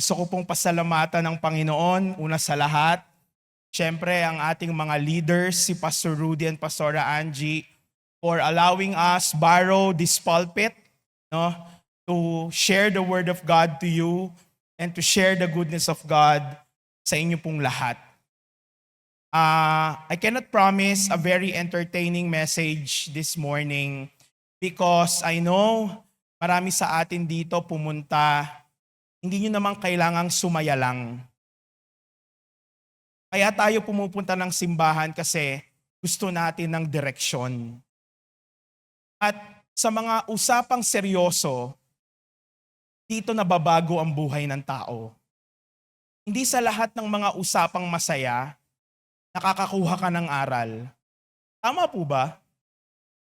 Gusto ko pong pasalamatan ng Panginoon, una sa lahat. Siyempre, ang ating mga leaders, si Pastor Rudy and Pastora Angie, for allowing us borrow this pulpit, no, to share the Word of God to you and to share the goodness of God sa inyo pong lahat. I cannot promise a very entertaining message this morning because I know marami sa atin dito pumunta, hindi nyo naman kailangang sumaya lang. Kaya tayo pumupunta ng simbahan kasi gusto natin ng direksyon. At sa mga usapang seryoso, dito nababago ang buhay ng tao. Hindi sa lahat ng mga usapang masaya, nakakakuha ka ng aral. Tama po ba?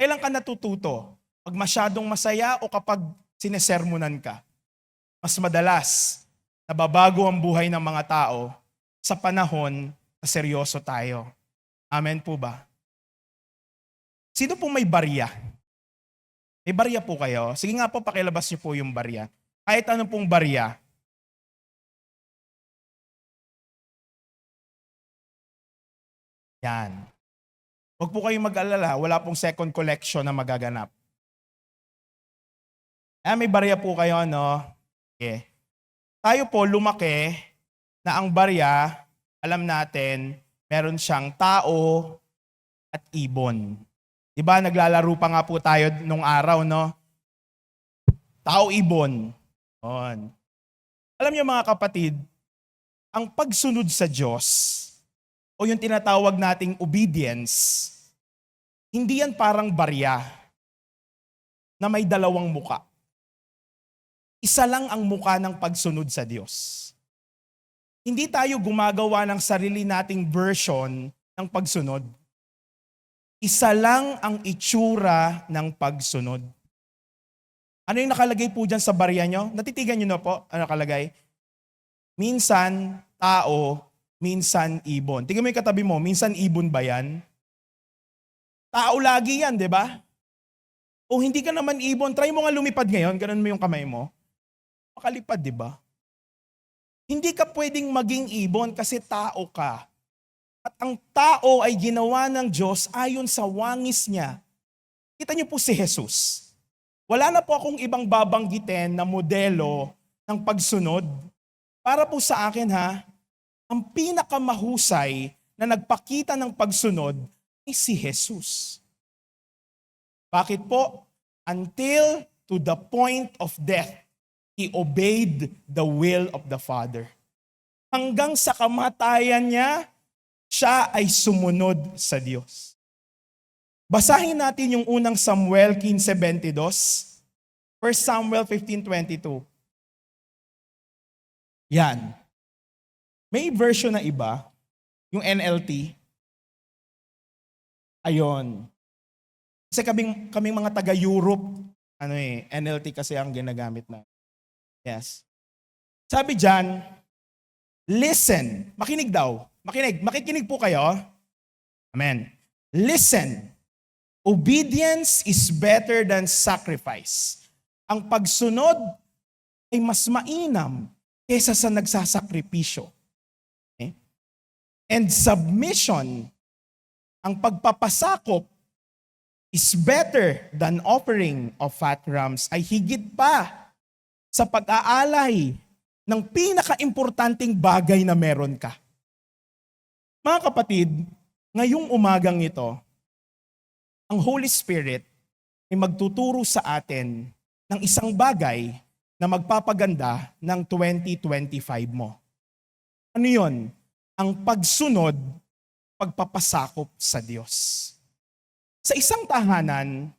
Kailan ka natututo? Pag masyadong masaya o kapag sinesermonan ka? Mas madalas, nababago ang buhay ng mga tao sa panahon na seryoso tayo. Amen po ba? Sino po may barya? May barya po kayo? Sige nga po, pakilabas niyo po yung barya. Kahit ano pong barya. Yan. Huwag po kayong mag-alala, wala pong second collection na magaganap. May barya po kayo, no? Okay. Tayo po lumaki na ang barya, alam natin, meron siyang tao at ibon. Diba, naglalaro pa nga po tayo nung araw, no? Tao-ibon. Alam niyo mga kapatid, ang pagsunod sa Diyos, o yung tinatawag nating obedience, hindi yan parang barya na may dalawang muka. Isa lang ang muka ng pagsunod sa Diyos. Hindi tayo gumagawa ng sarili nating version ng pagsunod. Isa lang ang itsura ng pagsunod. Ano yung nakalagay po dyan sa barya nyo? Natitigan nyo na po, ano nakalagay? Minsan tao, minsan ibon. Tingnan mo yung katabi mo, minsan ibon ba yan? Tao lagi yan, di ba? O hindi ka naman ibon, try mo nga lumipad ngayon, ganun mo yung kamay mo. Makalipad, di ba? Hindi ka pwedeng maging ibon kasi tao ka. At ang tao ay ginawa ng Diyos ayon sa wangis niya. Kita niyo po si Jesus. Wala na po akong ibang babanggitin na modelo ng pagsunod. Para po sa akin ang pinakamahusay na nagpakita ng pagsunod ay si Jesus. Bakit po? Until to the point of death, He obeyed the will of the Father. Hanggang sa kamatayan niya, siya ay sumunod sa Diyos. Basahin natin yung unang Samuel 15:22, 1 Samuel 15:22. Yan. May version na iba, yung NLT. Ayon. Kasi kaming mga taga-Europe, NLT kasi ang ginagamit na. Yes. Sabi diyan, listen. Makinig daw. Makikinig po kayo. Amen. Listen. Obedience is better than sacrifice. Ang pagsunod ay mas mainam kaysa sa nagsasakripisyo. Okay? And submission, ang pagpapasakop, is better than offering of fat rams, ay higit pa sa pag-aalay ng pinaka-importanting bagay na meron ka. Mga kapatid, ngayong umagang ito, ang Holy Spirit ay magtuturo sa atin ng isang bagay na magpapaganda ng 2025 mo. Ano yun? Ang pagsunod, pagpapasakop sa Diyos. Sa isang tahanan,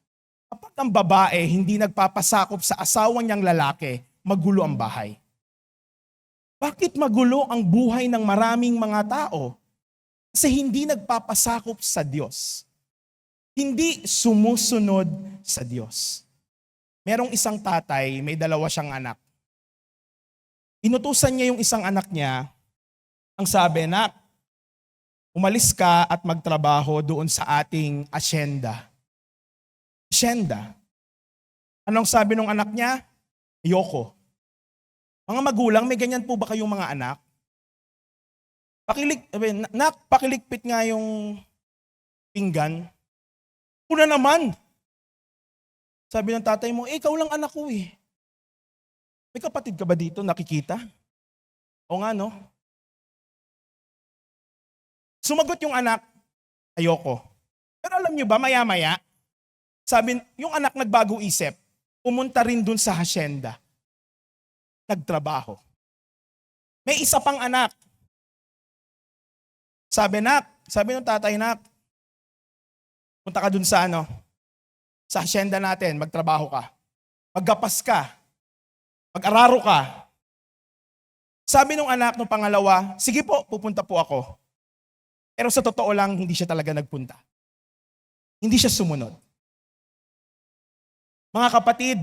kapag ang babae hindi nagpapasakop sa asawa niyang lalaki, magulo ang bahay. Bakit magulo ang buhay ng maraming mga tao? Kasi hindi nagpapasakop sa Diyos. Hindi sumusunod sa Diyos. Merong isang tatay, may dalawa siyang anak. Inutusan niya yung isang anak niya, ang sabi, "Nak, umalis ka at magtrabaho doon sa ating asyenda." Asyenda. Anong sabi ng anak niya? Ayoko. Mga magulang, may ganyan po ba kayong mga anak? Nak, pakiligpit nga yung pinggan. Una naman. Sabi ng tatay mo, ikaw lang anak ko eh. May kapatid ka ba dito nakikita? O nga no? Sumagot yung anak, ayoko. Pero alam nyo ba, maya-maya, sabi, yung anak nagbago isip, pumunta rin dun sa hasyenda. Nagtrabaho. May isa pang anak. Sabi ng tatay, nak, punta ka dun sa sa hasyenda natin, magtrabaho ka. Maggapas ka. Mag-araro ka. Sabi ng anak ng pangalawa, sige po, pupunta po ako. Pero sa totoo lang, hindi siya talaga nagpunta. Hindi siya sumunod. Mga kapatid,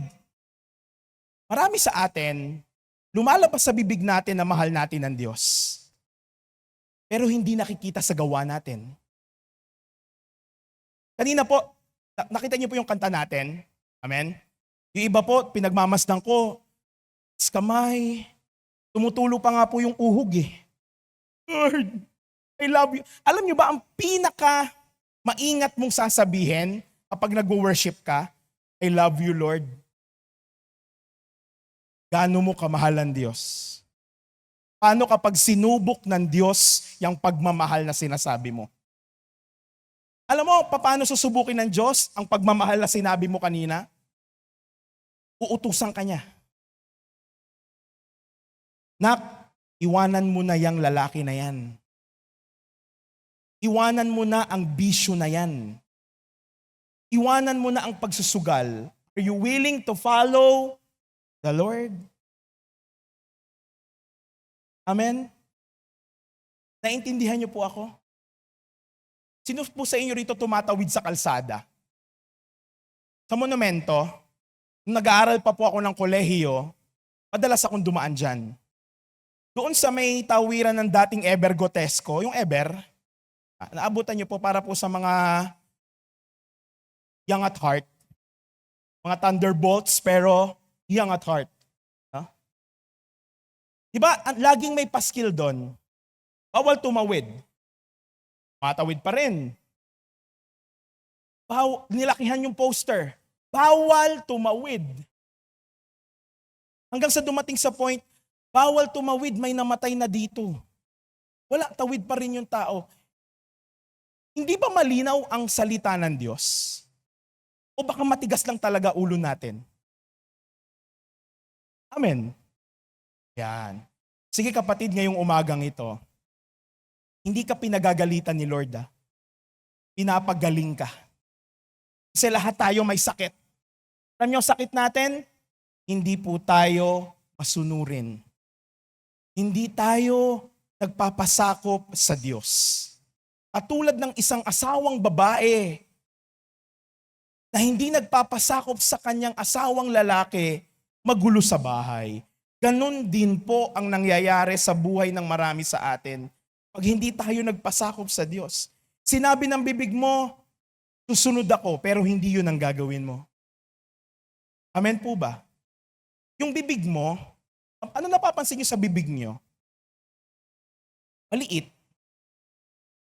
marami sa atin, lumalabas sa bibig natin na mahal natin ang Diyos. Pero hindi nakikita sa gawa natin. Kanina po, nakita niyo po yung kanta natin. Amen? Yung iba po, pinagmamasdan ko, kamay, tumutulo pa nga po yung uhog eh. Lord, I love you. Alam niyo ba, ang pinaka maingat mong sasabihin kapag nag-worship ka, I love you, Lord. Gaano mo kamahal ang Diyos? Paano kapag sinubok ng Diyos yung pagmamahal na sinasabi mo? Alam mo, paano susubukin ng Diyos ang pagmamahal na sinabi mo kanina? Uutusan ka niya. Nak, iwanan mo na yung lalaki na yan. Iwanan mo na ang bisyo na yan. Iwanan mo na ang pagsusugal. Are you willing to follow the Lord? Amen? Naintindihan niyo po ako? Sino po sa inyo rito tumatawid sa kalsada? Sa monumento, nung nag-aaral pa po ako ng kolehiyo, madalas akong dumaan dyan. Doon sa may tawiran ng dating Eber Gotesco, yung Eber, naabutan niyo po para po sa mga young at heart, mga thunderbolts pero young at heart. Diba, laging may paskil doon. Bawal tumawid. Matawid pa rin. Nilakihan yung poster. Bawal tumawid. Hanggang sa dumating sa point, bawal tumawid, may namatay na dito. Wala, tawid pa rin yung tao. Hindi ba malinaw ang salita ng Diyos? O baka matigas lang talaga ulo natin? Amen. Yan. Sige kapatid, ngayong umagang ito, hindi ka pinagagalitan ni Lord. Pinapagaling ka. Kasi lahat tayo may sakit. Alam niyo ang sakit natin? Hindi po tayo masunurin. Hindi tayo nagpapasakop sa Diyos. Katulad ng isang asawang babae na hindi nagpapasakop sa kanyang asawang lalaki, magulo sa bahay. Ganon din po ang nangyayari sa buhay ng marami sa atin pag hindi tayo nagpasakop sa Diyos. Sinabi ng bibig mo, susunod ako, pero hindi yun ang gagawin mo. Amen po ba? Yung bibig mo, ano napapansin niyo sa bibig niyo? Maliit.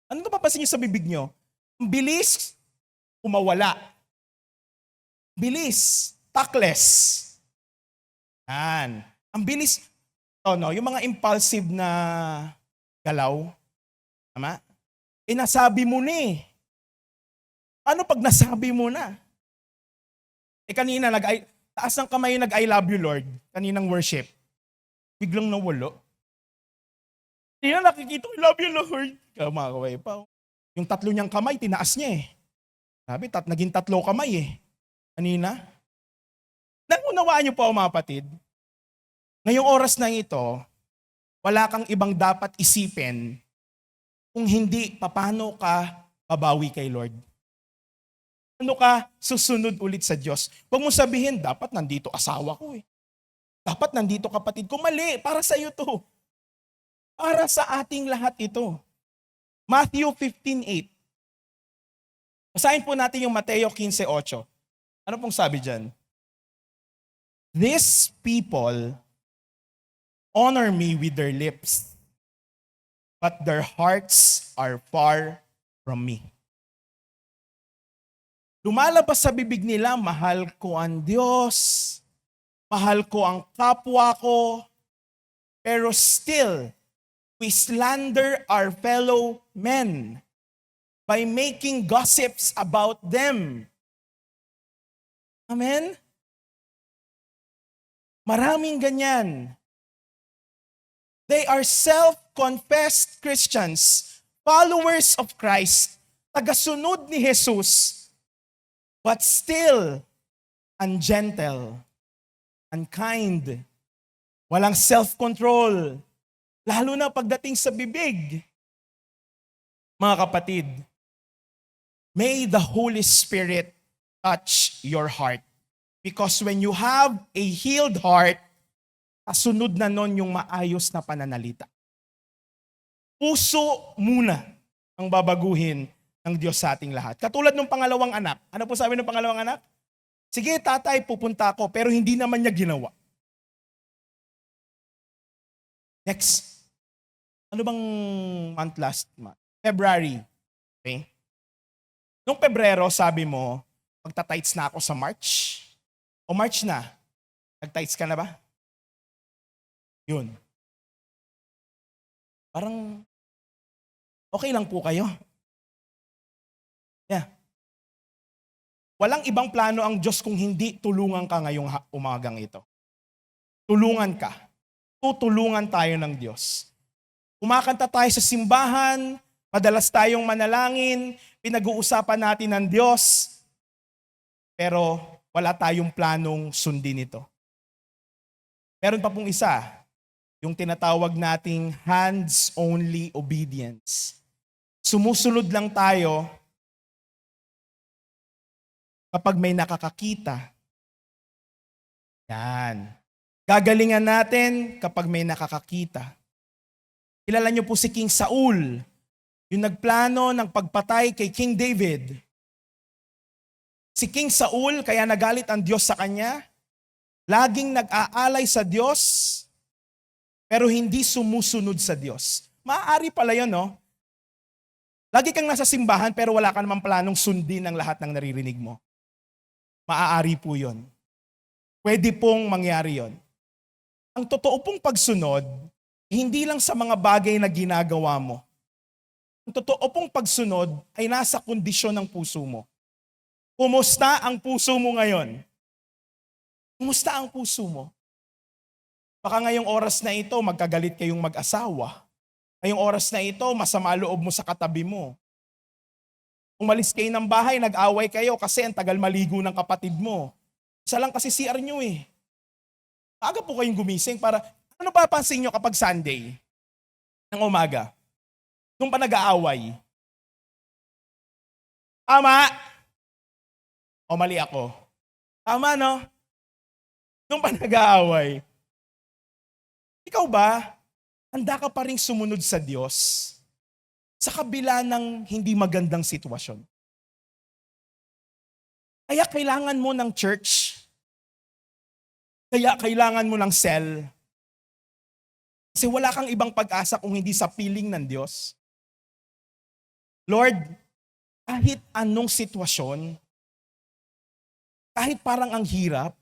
Ano napapansin niyo sa bibig niyo? Ang bilis, umawala. Bilis, takless. Yan. Ang bilis, yung mga impulsive na galaw, tama? Nasabi mo na eh. Ano pag nasabi mo na? Kanina, taas ng kamay yung I love you Lord, kaninang worship. Biglang nawalo. Hindi na nakikita, I love you Lord. Kamakaway pa. Yung tatlo niyang kamay, tinaas niya eh. Sabi, naging 3 kamay eh. Kanina. Naunawaan niyo po mga kapatid, ngayong oras na ito, wala kang ibang dapat isipin kung hindi paano ka babawi kay Lord. Paano ka susunod ulit sa Diyos? Huwag mo sabihin, dapat nandito asawa ko eh. Dapat nandito kapatid ko. Mali, para sa iyo to. Para sa ating lahat ito. Matthew 15:8. Basahin po natin yung Mateo 15:8. Ano pong sabi dyan? These people honor me with their lips, but their hearts are far from me. Lumalabas sa bibig nila, mahal ko ang Diyos, mahal ko ang kapwa ko, pero still, we slander our fellow men by making gossips about them. Amen? Maraming ganyan. They are self-confessed Christians, followers of Christ, tagasunod ni Jesus, but still ungentle, unkind, walang self-control, lalo na pagdating sa bibig. Mga kapatid, may the Holy Spirit touch your heart. Because when you have a healed heart, kasunod na nun yung maayos na pananalita. Puso muna ang babaguhin ng Diyos sa ating lahat. Katulad ng pangalawang anak. Ano po sabi ng pangalawang anak? Sige, tatay, pupunta ako, pero hindi naman niya ginawa. Next. Ano bang month last month? February. Okay? Noong Pebrero, sabi mo, magta-tights na ako sa March. O March na. Nag-tights ka na ba? Yun. Parang, okay lang po kayo. Yeah. Walang ibang plano ang Diyos kung hindi tulungan ka ngayong umagang ito. Tulungan ka. Tutulungan tayo ng Diyos. Kumakanta tayo sa simbahan, madalas tayong manalangin, pinag-uusapan natin ng Diyos, pero wala tayong planong sundin ito. Meron pa pong isa, yung tinatawag nating hands-only obedience. Sumusunod lang tayo kapag may nakakakita. Yan. Gagalingan natin kapag may nakakakita. Kilala niyo po si King Saul, yung nagplano ng pagpatay kay King David. Si King Saul, kaya nagalit ang Diyos sa kanya, laging nag-aalay sa Diyos, pero hindi sumusunod sa Diyos. Maaari pala yun, no? Lagi kang nasa simbahan, pero wala ka namang planong sundin ang lahat ng naririnig mo. Maaari po yun. Pwede pong mangyari yun. Ang totoo pong pagsunod, hindi lang sa mga bagay na ginagawa mo. Ang totoo pong pagsunod ay nasa kondisyon ng puso mo. Kumusta ang puso mo ngayon? Kumusta ang puso mo? Baka ngayong oras na ito, magkagalit kayong mag-asawa. Ngayong oras na ito, masama loob mo sa katabi mo. Umalis kayo ng bahay, nag-away kayo kasi ang tagal maligo ng kapatid mo. Isa lang kasi CR nyo eh. Aga po kayong gumising para, ano papansin nyo kapag Sunday ng umaga? Nung pa nag-aaway. Tama? O mali ako? Tama, no? Nung pa nag-aaway. Ikaw ba, handa ka pa rin sumunod sa Diyos sa kabila ng hindi magandang sitwasyon? Kaya kailangan mo ng church. Kaya kailangan mo ng cell. Kasi wala kang ibang pag-asa kung hindi sa piling ng Diyos. Lord, kahit anong sitwasyon, kahit parang ang hirap,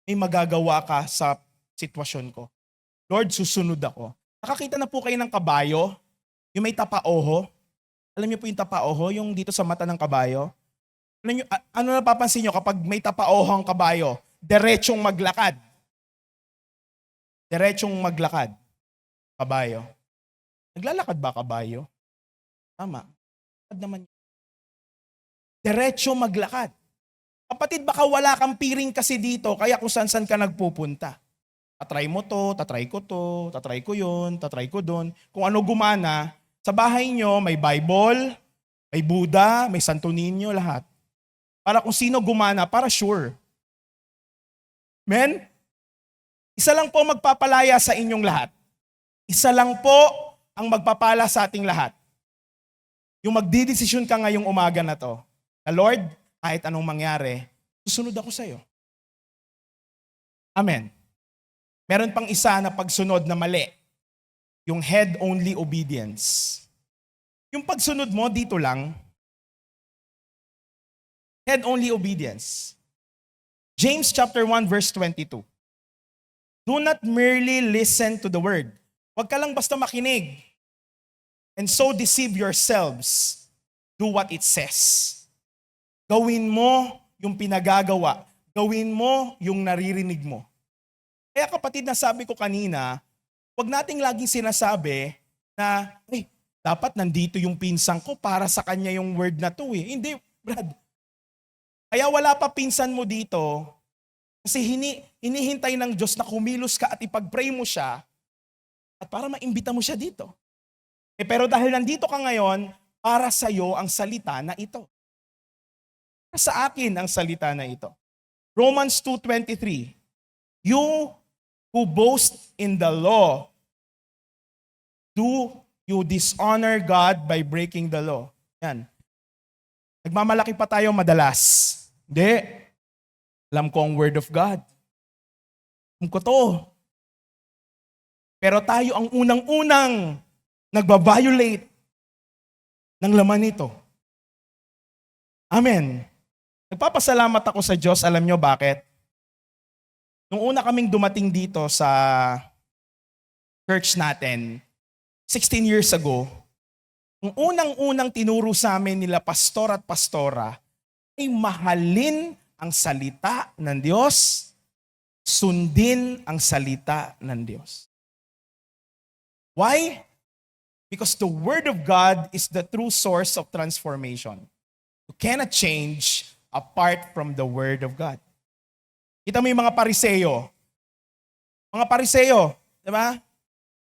may magagawa ka sa sitwasyon ko. Lord, susunod ako. Nakakita na po kayo ng kabayo, yung may tapaoho. Alam niyo po yung tapaoho, yung dito sa mata ng kabayo? Alam niyo, ano napapansin niyo kapag may tapaoho ang kabayo? Diretsong maglakad. Diretsong maglakad. Kabayo. Naglalakad ba kabayo? Tama. Lakad naman. Diretso maglakad. Kapatid, baka wala kang piring kasi dito, kaya kung saan-saan ka nagpupunta. Tatry mo to, tatry ko to, tatry ko yun, tatry ko doon. Kung ano gumana, sa bahay nyo may Bible, may Buddha, may Santo Niño, lahat. Para kung sino gumana, para sure. Men? Isa lang po magpapalaya sa inyong lahat. Isa lang po ang magpapala sa ating lahat. Yung magdidesisyon ka ngayong umaga na to, na Lord, kahit anong mangyari, susunod ako sa'yo. Amen. Meron pang isa na pagsunod na mali. Yung head-only obedience. Yung pagsunod mo dito lang, head-only obedience. James chapter 1 verse 22. Do not merely listen to the word. Huwag ka lang basta makinig. And so deceive yourselves. Do what it says. Gawin mo yung pinagagawa. Gawin mo yung naririnig mo. Kaya kapatid, nasabi ko kanina, huwag nating laging sinasabi na, dapat nandito yung pinsan ko para sa kanya yung word na to eh. Hindi, Brad. Kaya wala pa pinsan mo dito kasi hinihintay ng Diyos na kumilos ka at ipag-pray mo siya at para maimbita mo siya dito. Pero dahil nandito ka ngayon, para sa iyo ang salita na ito. Para sa akin ang salita na ito. Romans 2:23. You who boast in the law, do you dishonor God by breaking the law? Yan. Nagmamalaki pa tayo madalas. Hindi. Alam ko ang word of God. Alam ko to. Pero tayo ang unang-unang nagbabiolate ng laman nito. Amen. Nagpapasalamat ako sa Diyos. Alam nyo bakit? Nung una kaming dumating dito sa church natin, 16 years ago, ang unang-unang tinuro sa amin nila pastor at pastora ay mahalin ang salita ng Diyos, sundin ang salita ng Diyos. Why? Because the Word of God is the true source of transformation. You cannot change apart from the Word of God. Kita mo yung mga Pariseo. Mga Pariseo, di ba?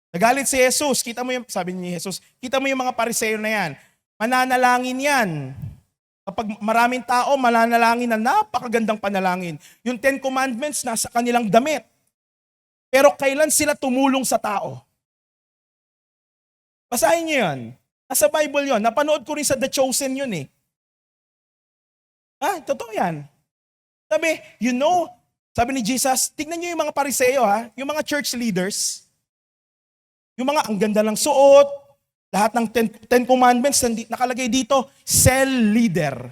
Nagalit si Jesus. Kita mo yung, sabi ni Jesus, kita mo yung mga Pariseo na yan. Mananalangin yan. Kapag maraming tao, mananalangin na napakagandang panalangin. Yung 10 Commandments nasa kanilang damit. Pero kailan sila tumulong sa tao? Basahin niyo yan. Nasa Bible yun. Napanood ko rin sa The Chosen yun eh. Totoo yan. Sabi, sabi ni Jesus, tignan niyo yung mga Pariseo yung mga church leaders, yung mga ang ganda ng suot, lahat ng 10 Commandments nakalagay dito, cell leader.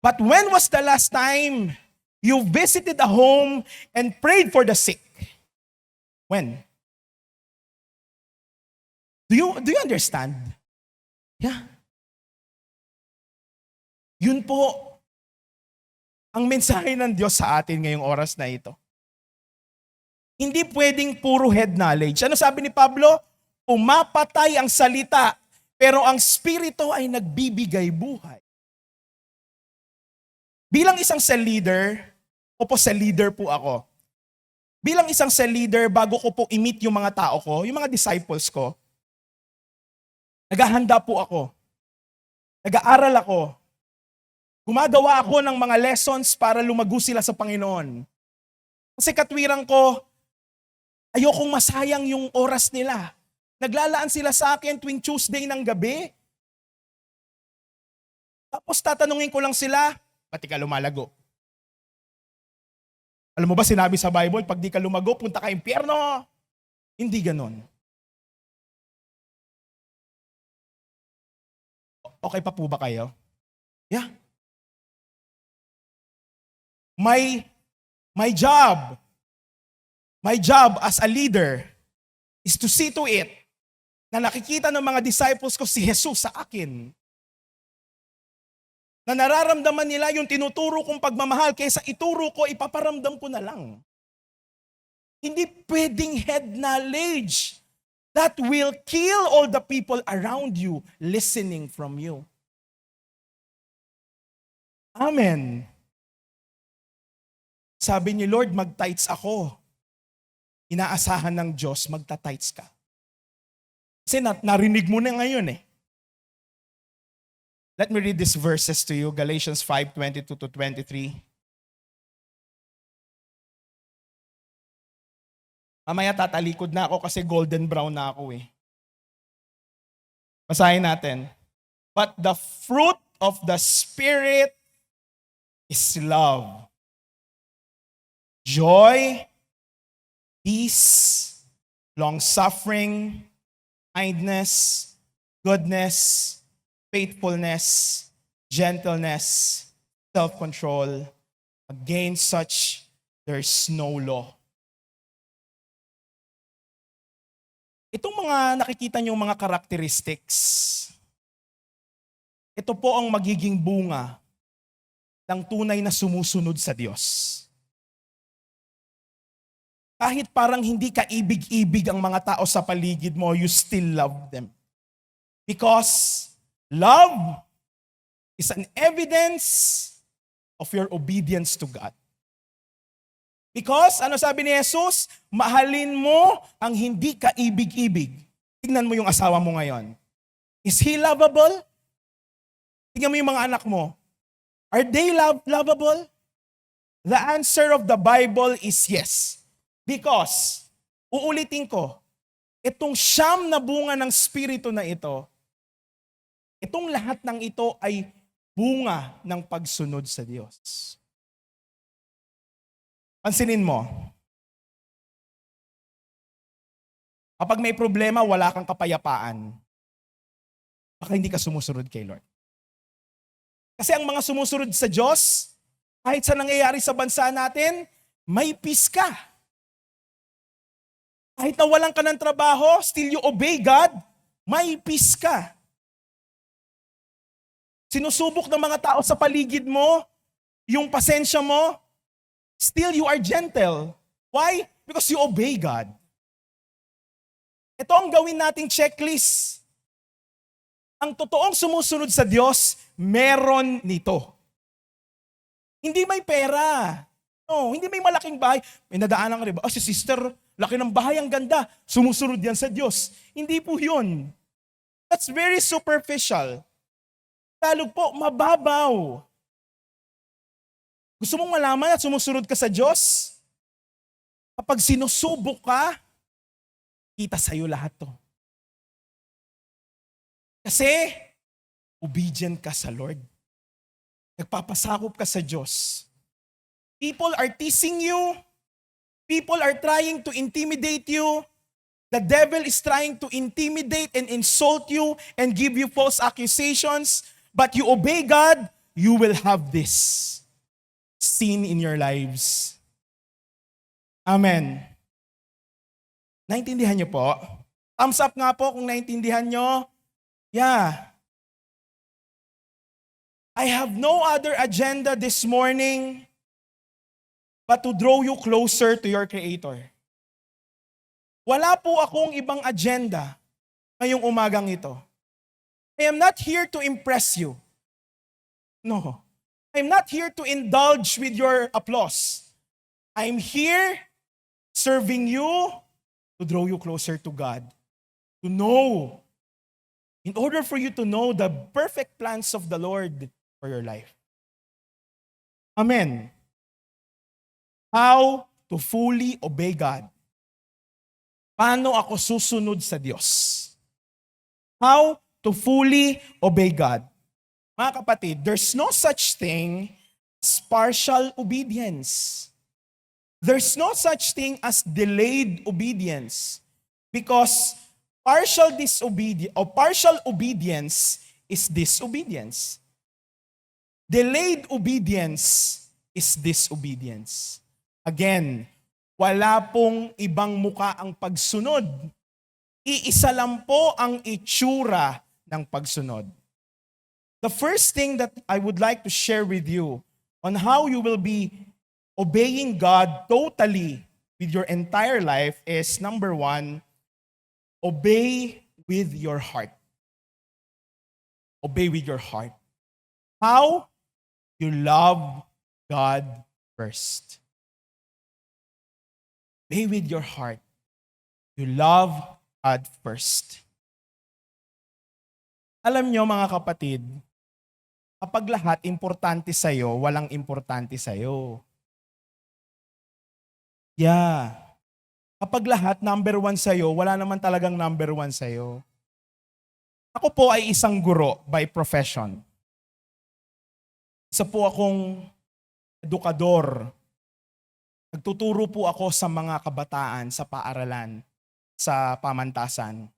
But when was the last time you visited a home and prayed for the sick? When? Do you understand? Yeah. Yun po ang mensahe ng Diyos sa atin ngayong oras na ito. Hindi pwedeng puro head knowledge. Ano sabi ni Pablo? Pumapatay ang salita, pero ang Espiritu ay nagbibigay buhay. Bilang isang cell leader, cell leader po ako. Bilang isang cell leader, bago ko po i-meet yung mga tao ko, yung mga disciples ko, naghahanda po ako. Nag-aaral ako. Gumagawa ako ng mga lessons para lumago sila sa Panginoon. Kasi katwiran ko, ayokong masayang yung oras nila. Naglalaan sila sa akin tuwing Tuesday ng gabi. Tapos tatanungin ko lang sila, ba't di ka lumalago? Alam mo ba sinabi sa Bible, pag di ka lumago, punta ka impyerno? Hindi ganon. Okay pa po ba kayo? Yeah. My job as a leader is to see to it na nakikita ng mga disciples ko si Jesus sa akin. Na nararamdaman nila yung tinuturo kong pagmamahal kaysa ituro ko, ipaparamdam ko na lang. Hindi pwedeng head knowledge that will kill all the people around you listening from you. Amen. Sabi ni Lord, mag-tithes ako. Inaasahan ng Diyos, magta-tithes ka. Kasi narinig mo na ngayon eh. Let me read these verses to you, Galatians 5:22-23. Mamaya tatalikod na ako kasi golden brown na ako eh. Basahin natin. But the fruit of the Spirit is love, joy, peace, long-suffering, kindness, goodness, faithfulness, gentleness, self-control. Against such, there's no law. Itong mga nakikita niyong mga characteristics, ito po ang magiging bunga ng tunay na sumusunod sa Diyos. Kahit parang hindi ka ibig-ibig ang mga tao sa paligid mo, you still love them. Because love is an evidence of your obedience to God. Because, ano sabi ni Jesus? Mahalin mo ang hindi ka ibig-ibig. Tingnan mo yung asawa mo ngayon. Is he lovable? Tingnan mo yung mga anak mo. Are they lovable? The answer of the Bible is yes. Because, uulitin ko, itong siyam na bunga ng Espiritu na ito, itong lahat ng ito ay bunga ng pagsunod sa Diyos. Pansinin mo, kapag may problema, wala kang kapayapaan, baka hindi ka sumusunod kay Lord. Kasi ang mga sumusunod sa Diyos, kahit sa nangyayari sa bansa natin, may peace ka. Kahit nawalan ka ng trabaho, still you obey God, may peace ka. Sinusubok ng mga tao sa paligid mo, yung pasensya mo, still you are gentle. Why? Because you obey God. Ito ang gawin nating checklist. Ang totoong sumusunod sa Diyos, meron nito. Hindi may pera. No, hindi may malaking bahay. May nadaanan ka rin ba? Oh, si sister, laki ng bahay, ang ganda. Sumusunod yan sa Diyos. Hindi po yun. That's very superficial. Talog po, mababaw. Gusto mong malaman at sumusunod ka sa Diyos? Kapag sinusubok ka, kita sa'yo lahat to. Kasi, obedient ka sa Lord. Nagpapasakop ka sa Diyos. People are teasing you. People are trying to intimidate you. The devil is trying to intimidate and insult you and give you false accusations. But you obey God, you will have this seen in your lives. Amen. Naintindihan niyo po? Thumbs up nga po kung naintindihan niyo. Yeah. I have no other agenda this morning but to draw you closer to your Creator. Wala po akong ibang agenda ngayong umagang ito. I am not here to impress you. No. I'm not here to indulge with your applause. I'm here serving you to draw you closer to God. To know. In order for you to know the perfect plans of the Lord for your life. Amen. How to fully obey God. Paano ako susunod sa Diyos? How to fully obey God. Mga kapatid, there's no such thing as partial obedience. There's no such thing as delayed obedience. Because partial obedience is disobedience. Delayed obedience is disobedience. Again, wala pong ibang muka ang pagsunod. Iisa lang po ang itsura ng pagsunod. The first thing that I would like to share with you on how you will be obeying God totally with your entire life is, number one, obey with your heart. Obey with your heart. How? You love God first. Obey with your heart. You love God first. Alam nyo mga kapatid, kapag lahat importante sa'yo, walang importante sa'yo. Yeah. Kapag lahat number one sa'yo, wala naman talagang number one sa'yo. Ako po ay isang guro by profession. Isa po akong edukador. Nagtuturo po ako sa mga kabataan sa paaralan, sa pamantasan.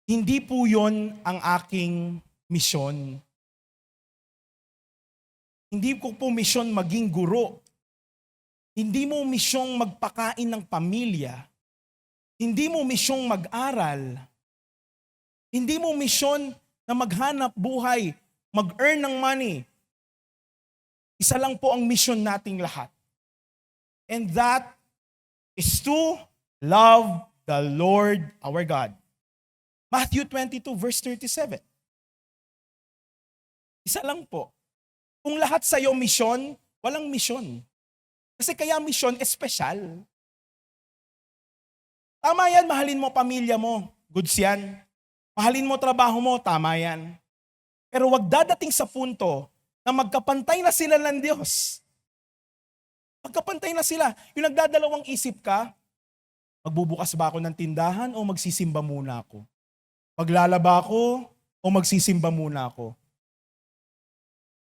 Hindi po yon ang aking misyon. Hindi ko po misyon maging guro. Hindi mo misyong magpakain ng pamilya. Hindi mo misyong mag-aral. Hindi mo misyon na maghanap buhay, mag-earn ng money. Isa lang po ang misyon nating lahat. And that is to love the Lord our God. Matthew 22 verse 37. Isa lang po. Kung lahat sa'yo misyon, walang misyon. Kasi kaya misyon, espesyal. Tama yan, mahalin mo pamilya mo. Goods yan. Mahalin mo trabaho mo, tama yan. Pero wag dadating sa punto na magkapantay na sila ng Diyos. Magkapantay na sila. Yung nagdadalawang isip ka, magbubukas ba ako ng tindahan o magsisimba muna ako? Maglalaba ako o magsisimba muna ako?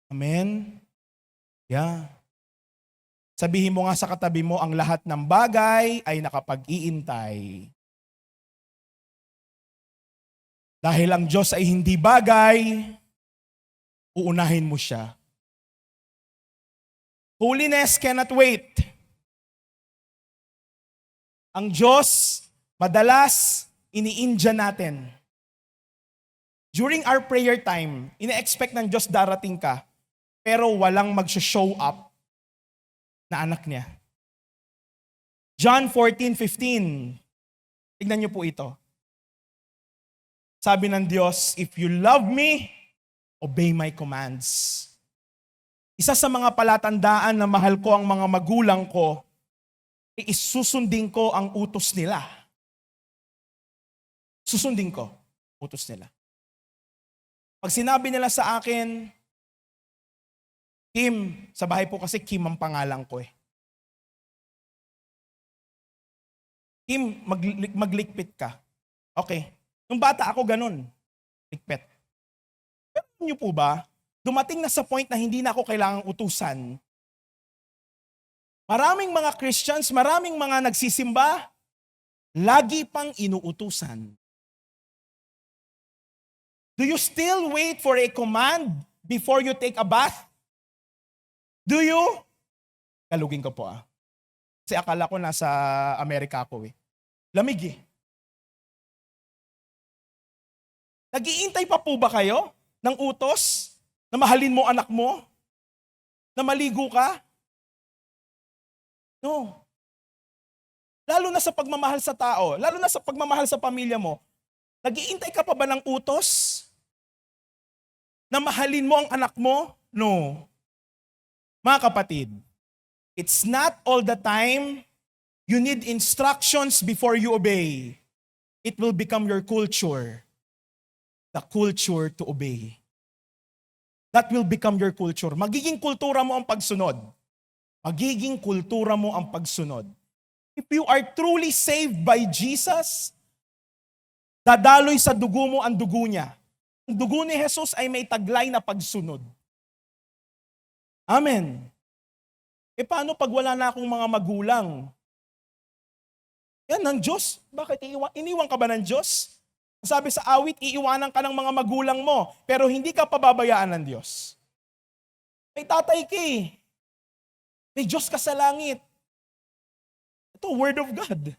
Amen? Yeah. Sabihin mo nga sa katabi mo, ang lahat ng bagay ay nakapag-iintay. Dahil ang Diyos ay hindi bagay, uunahin mo siya. Holiness cannot wait. Ang Diyos, madalas, iniindya natin. During our prayer time, ina-expect ng Diyos darating ka, pero walang mag-show up na anak niya. John 14:15. Tignan niyo po ito. Sabi ng Diyos, if you love me, obey my commands. Isa sa mga palatandaan na mahal ko ang mga magulang ko, isusundin ko ang utos nila. Susundin ko, utos nila. Pag sinabi nila sa akin, Kim, sa bahay po kasi Kim ang pangalan ko eh. Kim, maglikpit ka. Okay. Nung bata ako ganun, likpit. Pero niyo po ba, dumating na sa point na hindi na ako kailangang utusan. Maraming mga Christians, maraming mga nagsisimba, lagi pang inuutusan. Do you still wait for a command before you take a bath? Do you? Kalugin ko po Kasi akala ko nasa Amerika ako eh. Lamig eh. Nag-iintay pa po ba kayo ng utos na mahalin mo anak mo? Na maligo ka? No. Lalo na sa pagmamahal sa tao, lalo na sa pagmamahal sa pamilya mo, nag-iintay ka pa ba ng utos na mahalin mo ang anak mo? No. Mga kapatid, it's not all the time you need instructions before you obey. It will become your culture. The culture to obey. That will become your culture. Magiging kultura mo ang pagsunod. Magiging kultura mo ang pagsunod. If you are truly saved by Jesus, dadaloy sa dugo mo ang dugo niya. Ang dugo ni Jesus ay may taglay na pagsunod. Amen. E paano pag wala na akong mga magulang? Yan ng Diyos. Bakit iniwan ka ba ng Diyos? Sabi sa awit, iiwanan ka ng mga magulang mo, pero hindi ka pababayaan ng Diyos. May tatay ka eh. May Diyos ka sa langit. Ito, Word of God.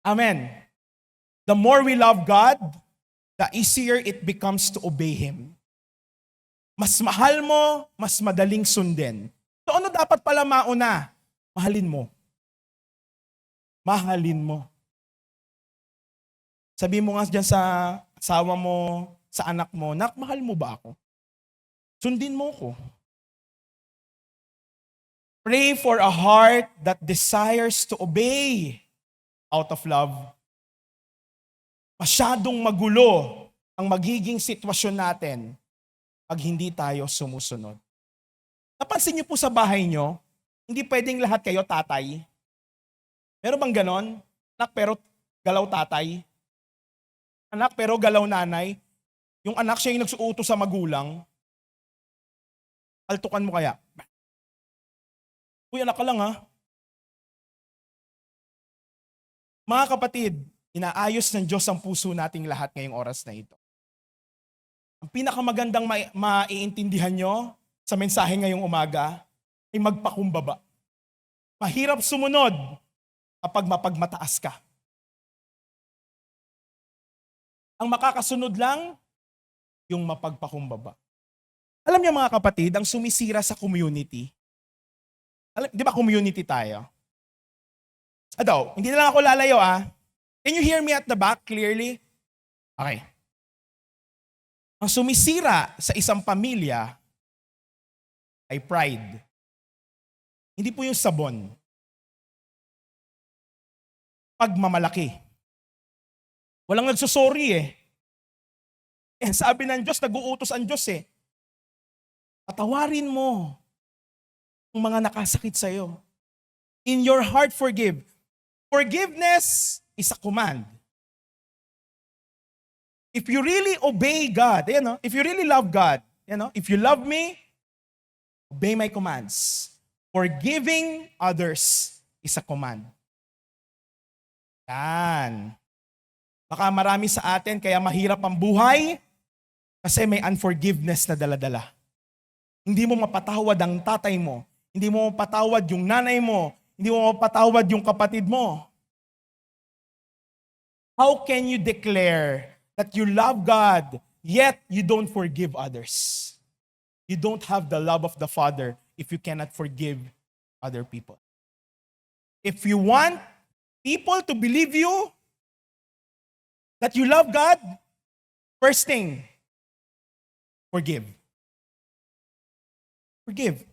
Amen. The more we love God, the easier it becomes to obey Him. Mas mahal mo, mas madaling sundin. So ano dapat pala mauna? Mahalin mo. Mahalin mo. Sabi mo nga dyan sa asawa mo, sa anak mo, nak, mahal mo ba ako? Sundin mo ko. Pray for a heart that desires to obey out of love. Masyadong magulo ang magiging sitwasyon natin pag hindi tayo sumusunod. Napansin niyo po sa bahay niyo, hindi pwedeng lahat kayo tatay. Meron bang ganon? Anak pero galaw tatay. Anak pero galaw nanay. Yung anak siya yung nagsuutos sa magulang. Altukan mo kaya. Uy, anak ka lang ha. Mga kapatid, inaayos ng Diyos ang puso nating lahat ngayong oras na ito. Ang pinakamagandang maiintindihan nyo sa mensahe ngayong umaga ay magpakumbaba. Mahirap sumunod kapag mapagmataas ka. Ang makakasunod lang, yung mapagpakumbaba. Alam niyo mga kapatid, ang sumisira sa community, di ba community tayo? Hindi na lang ako lalayo ah. Can you hear me at the back clearly? Okay. Ang sumisira sa isang pamilya ay pride. Hindi po yung sabon. Pagmamalaki. Walang nagsusorry eh. Sabi ng Diyos, nag-uutos ang Diyos eh. Patawarin mo ang mga nakasakit sa'yo. In your heart, forgive. Forgiveness is a command. If you really obey God, if you really love God, if you love me, obey my commands. Forgiving others is a command. Yan. Baka marami sa atin kaya mahirap ang buhay kasi may unforgiveness na daladala. Hindi mo mapatawad ang tatay mo. Hindi mo mapatawad yung nanay mo. Hindi mo mapatawad yung kapatid mo. How can you declare that you love God, yet you don't forgive others? You don't have the love of the Father if you cannot forgive other people. If you want people to believe you that you love God, first thing, forgive. Forgive.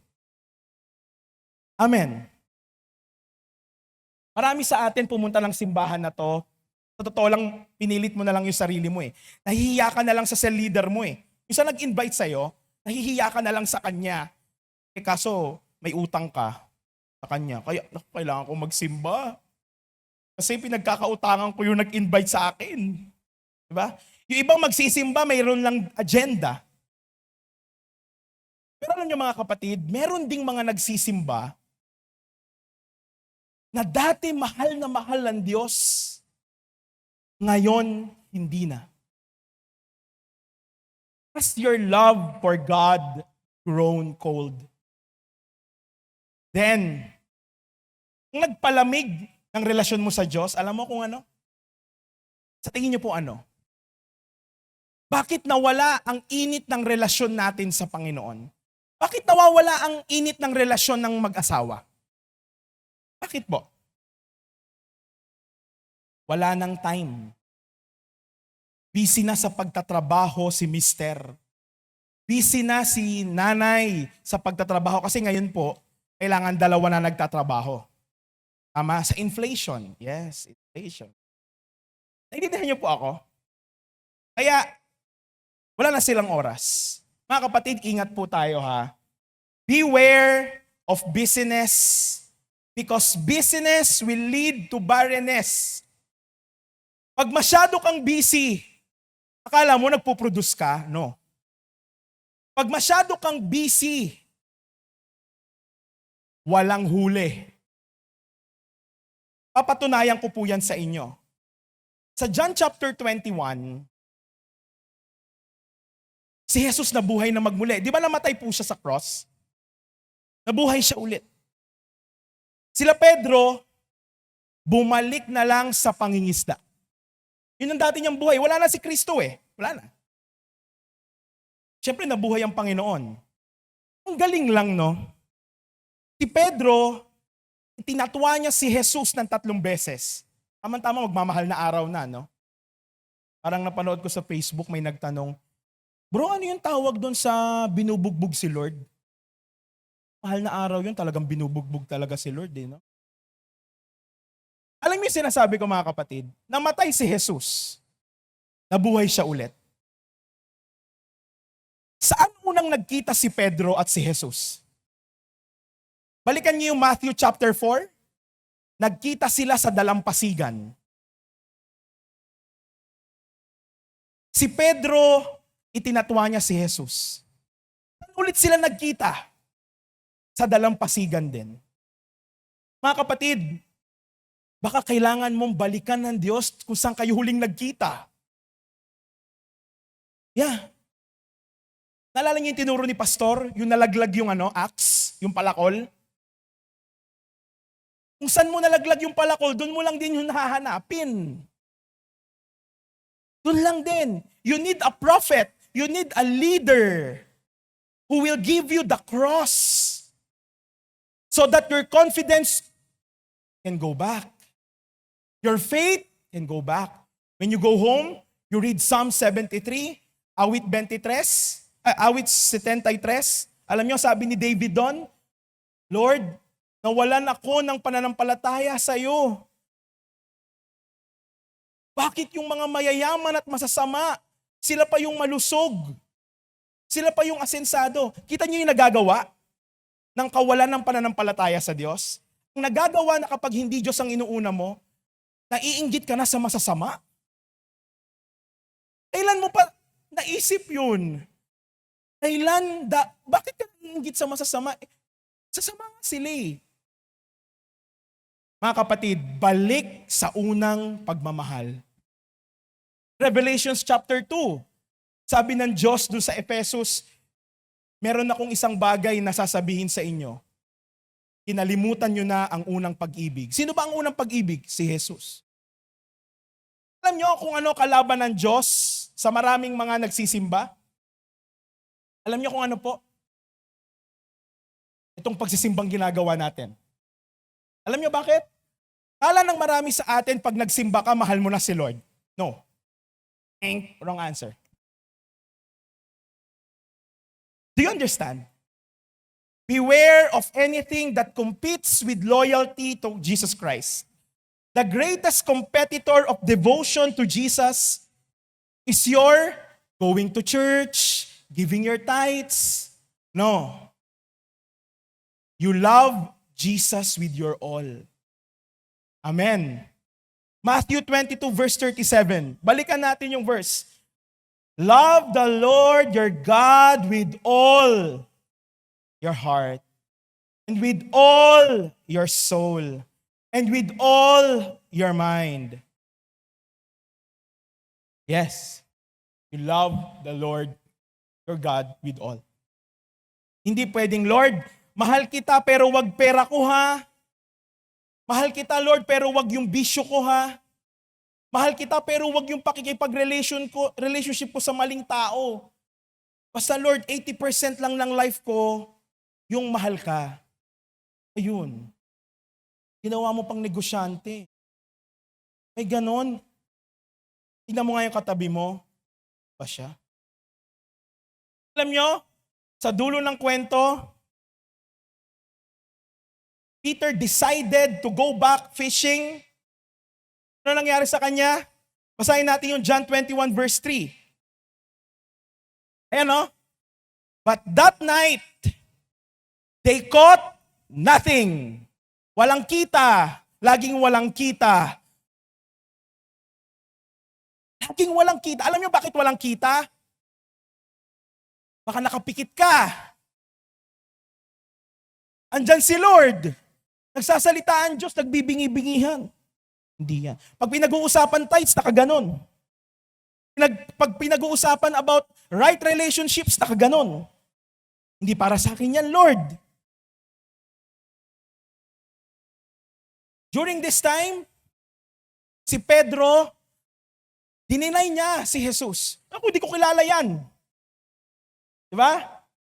Amen. Marami sa atin pumunta ng simbahan na to, sa totoo lang, pinilit mo na lang yung sarili mo eh. Nahihiya ka na lang sa cell leader mo eh. Yung sa nag-invite sa'yo, nahihiya ka na lang sa kanya. Kaso, may utang ka sa kanya. Kaya, kailangan ko magsimba. Kasi pinagkakautangan ko yung nag-invite sa akin. Diba? Yung ibang magsisimba, mayroon lang agenda. Pero alam niyo mga kapatid, meron ding mga nagsisimba na dati mahal na mahal ng Diyos, ngayon hindi na. Has your love for God grown cold? Then, kung nagpalamig ng relasyon mo sa Diyos, alam mo kung ano? Sa tingin niyo po ano? Bakit nawala ang init ng relasyon natin sa Panginoon? Bakit nawawala ang init ng relasyon ng mag-asawa? Bakit po? Wala nang time. Busy na sa pagtatrabaho si mister. Busy na si nanay sa pagtatrabaho kasi ngayon po, kailangan dalawa na nagtatrabaho. Tama? Sa inflation. Yes, inflation. Naiintindihan niyo po ako? Kaya, wala na silang oras. Mga kapatid, ingat po tayo ha. Beware of busyness because busyness will lead to barrenness. Pag masyado kang busy, akala mo nagpo-produce ka? No. Pag masyado kang busy, walang huli. Papatunayan ko po yan sa inyo. Sa John chapter 21, si Jesus nabuhay na magmuli. Di ba namatay po siya sa cross? Nabuhay siya ulit. Sila Pedro, bumalik na lang sa pangingisda. Yun ang dati niyang buhay. Wala na si Kristo eh. Wala na. Siyempre nabuhay ang Panginoon. Ang galing lang, no? Si Pedro, tinatwa niya si Jesus ng 3 beses. Tama-tama, magmamahal na araw na, no? Parang napanood ko sa Facebook, may nagtanong, bro, ano yung tawag doon sa binubugbog si Lord? Mahal na araw yun, talagang binubugbog talaga si Lord, eh, no? Alam niyo yung sinasabi ko mga kapatid, namatay si Jesus, nabuhay siya ulit. Saan unang nagkita si Pedro at si Jesus? Balikan niyo yung Matthew chapter 4. Nagkita sila sa dalampasigan. Si Pedro, itinatwa niya si Jesus. Ulit sila nagkita sa dalampasigan din. Mga kapatid, baka kailangan mong balikan ng Diyos kung saan kayo huling nagkita. Yeah. Naalala niyo yung tinuro ni Pastor? Yung nalaglag yung axe, yung palakol? Kung saan mo nalaglag yung palakol, doon mo lang din yung hahanapin. Doon lang din. You need a prophet. You need a leader who will give you the cross so that your confidence can go back. Your faith can go back. When you go home, you read Psalm 73, awit 23, awit 73. Alam niyo, sabi ni David doon, Lord, nawalan ako ng pananampalataya sa iyo. Bakit yung mga mayayaman at masasama, sila pa yung malusog? Sila pa yung asensado? Kita niyo yung nagagawa ng kawalan ng pananampalataya sa Diyos? Ang nagagawa na kapag hindi Diyos ang inuuna mo, naiinggit ka na sa masasama? Kailan mo pa naisip yun? Bakit ka naiinggit sa masasama? Sasama nga sila eh. Mga kapatid, balik sa unang pagmamahal. Revelations chapter 2. Sabi ng Diyos doon sa Ephesus, meron akong isang bagay na sasabihin sa inyo. Kinalimutan nyo na ang unang pag-ibig. Sino ba ang unang pag-ibig? Si Jesus. Alam nyo kung ano kalaban ng Diyos sa maraming mga nagsisimba? Alam nyo kung ano po? Itong pagsisimbang ginagawa natin. Alam nyo bakit? Kala ng marami sa atin pag nagsimba ka, mahal mo na si Lord. No. Wrong answer. Do you understand? Beware of anything that competes with loyalty to Jesus Christ. The greatest competitor of devotion to Jesus is your going to church, giving your tithes. No. You love Jesus with your all. Amen. Matthew 22 verse 37. Balikan natin yung verse. Love the Lord your God with all your heart, and with all your soul, and with all your mind. Yes, you love the Lord your God with all. Hindi pwedeng, Lord, mahal kita pero wag pera ko ha. Mahal kita, Lord, pero wag yung bisyo ko ha. Mahal kita pero wag yung relationship ko sa maling tao. Basta Lord, 80% lang ng life ko yung mahal ka. Ayun. Ginawa mo pang negosyante. May ganon. Tingnan mo nga yung katabi mo. Ba siya? Alam nyo, sa dulo ng kwento, Peter decided to go back fishing. Ano nangyari sa kanya? Basahin natin yung John 21 verse 3. Ayan o. But that night, they caught nothing. Walang kita. Laging walang kita. Laging walang kita. Alam niyo bakit walang kita? Baka nakapikit ka. Andyan si Lord. Nagsasalita ang Diyos, nagbibingi-bingihan. Hindi yan. Pag pinag-uusapan tithes, nakaganon. Pag pinag-uusapan about right relationships, nakaganon. Hindi para sa akin yan, Lord. During this time, si Pedro, dininay niya si Jesus. Ako, di ko kilala yan. Diba?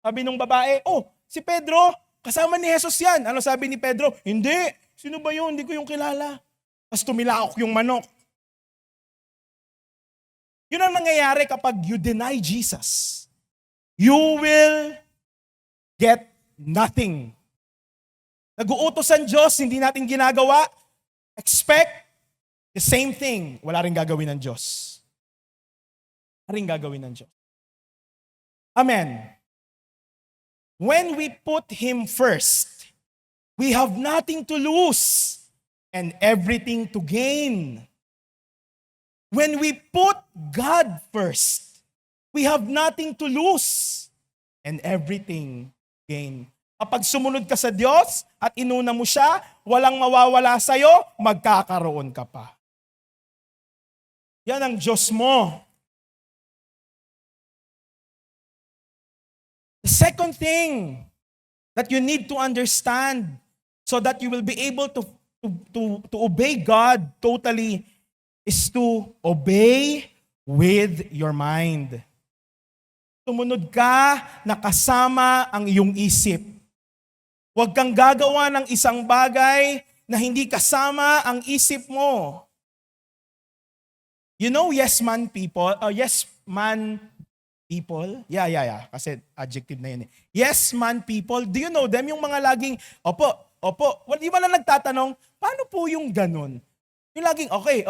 Sabi nung babae, si Pedro, kasama ni Jesus yan. Ano sabi ni Pedro? Hindi. Sino ba yun? Hindi ko yung kilala. Tapos tumilaok yung manok. Yun ang nangyayari kapag you deny Jesus. You will get nothing. Nag-uutos ang Diyos, hindi natin ginagawa. Expect the same thing. Wala rin gagawin ng Diyos. Wala rin gagawin ng Diyos. Amen. When we put Him first, we have nothing to lose and everything to gain. When we put God first, we have nothing to lose and everything gain. Kapag sumunod ka sa Diyos at inuna mo siya, walang mawawala sa'yo, magkakaroon ka pa. Yan ang Diyos mo. The second thing that you need to understand so that you will be able to obey God totally is to obey with your mind. Sumunod ka na kasama ang iyong isip. Huwag kang gagawa ng isang bagay na hindi kasama ang isip mo. You know yes man people? Yes man people? Yeah. Kasi adjective na yun eh. Yes man people. Do you know them? Yung mga laging, opo. Di ba na nagtatanong, paano po yung ganun? Yung laging, okay.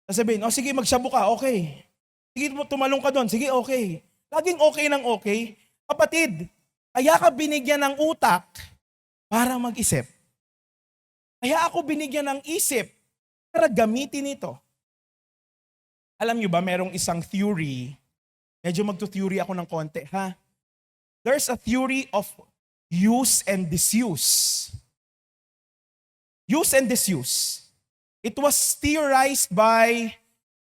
Sasabihin, sige, magsabu ka, okay. Sige, tumalong ka doon, sige, okay. Laging okay ng okay. Kapatid, kaya ka binigyan ng utak para mag-isip. Kaya ako binigyan ng isip para gamitin ito. Alam nyo ba, merong isang theory, medyo magto-theory ako ng konti, ha? There's a theory of use and disuse. Use and disuse. It was theorized by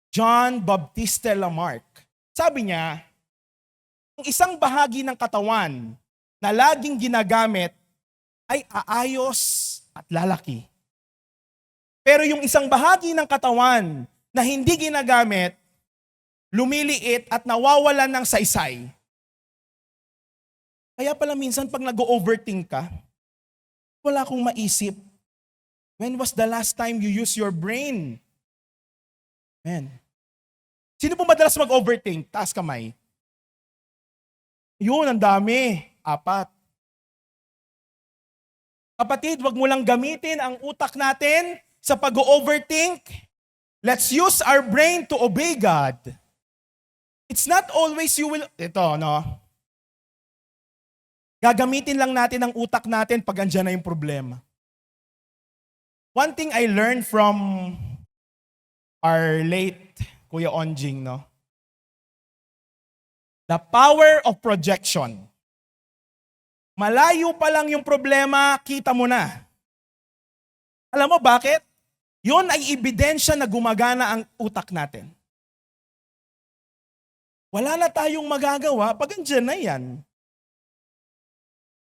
John Baptiste Lamarck. Sabi niya, ang isang bahagi ng katawan na laging ginagamit ay aayos at lalaki. Pero yung isang bahagi ng katawan na hindi ginagamit, lumiliit at nawawalan ng saysay. Kaya pala minsan pag nag-overthink ka, wala akong maisip. When was the last time you used your brain? Man. Sino po madalas mag-overthink? Taas kamay. Yun, ang dami. 4. Kapatid, wag mo lang gamitin ang utak natin sa pag-overthink. Let's use our brain to obey God. It's not always you will... Ito, no? Gagamitin lang natin ang utak natin pag andyan na yung problema. One thing I learned from our late Kuya Onjing, no? The power of projection. Malayo pa lang yung problema, kita mo na. Alam mo bakit? Yun ay ebidensya na gumagana ang utak natin. Wala na tayong magagawa pag andyan na yan.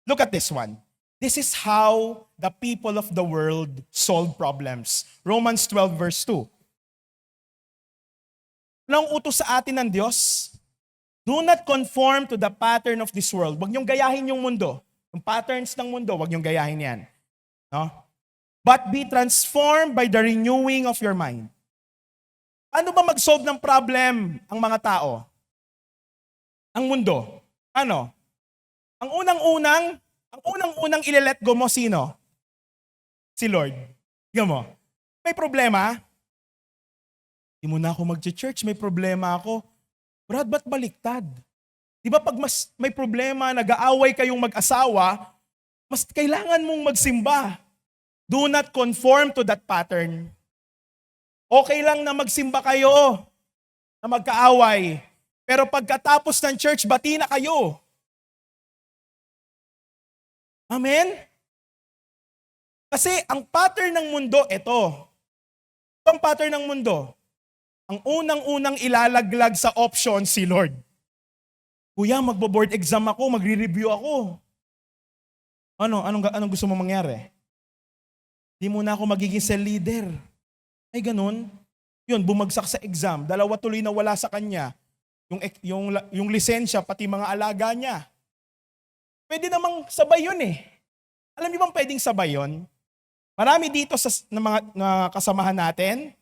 Look at this one. This is how the people of the world solve problems. Romans 12 verse 2. Anong utos sa atin ng Diyos? Do not conform to the pattern of this world. Huwag niyong gayahin yung mundo. Yung patterns ng mundo, huwag niyong gayahin yan. No? But be transformed by the renewing of your mind. Ano ba mag-solve ng problem ang mga tao? Ang mundo. Ano? Ang unang-unang ile-let go mo, sino? Si Lord. Tingnan mo. May problema? Hindi mo na ako mag-church, may problema ako. Brad, ba't baliktad? Di ba pag mas may problema, nag-aaway kayong mag-asawa, mas kailangan mong magsimba. Do not conform to that pattern. Okay lang na magsimba kayo, na magkaaway. Pero pagkatapos ng church, bati na kayo. Amen? Kasi ang pattern ng mundo, ito. Ito ang pattern ng mundo. Ang unang-unang ilalaglag sa option si Lord. Kuya, magbo-board exam ako, magre-review ako. Anong gusto mo mangyari? Di mo na ako magiging cell leader. Ay ganun. Yun, bumagsak sa exam. 2 tuloy na wala sa kanya. Yung lisensya, pati mga alaga niya. Pwede namang sabay yun eh. Alam niyo bang pwedeng sabay yun? Marami dito na mga kasamahan natin,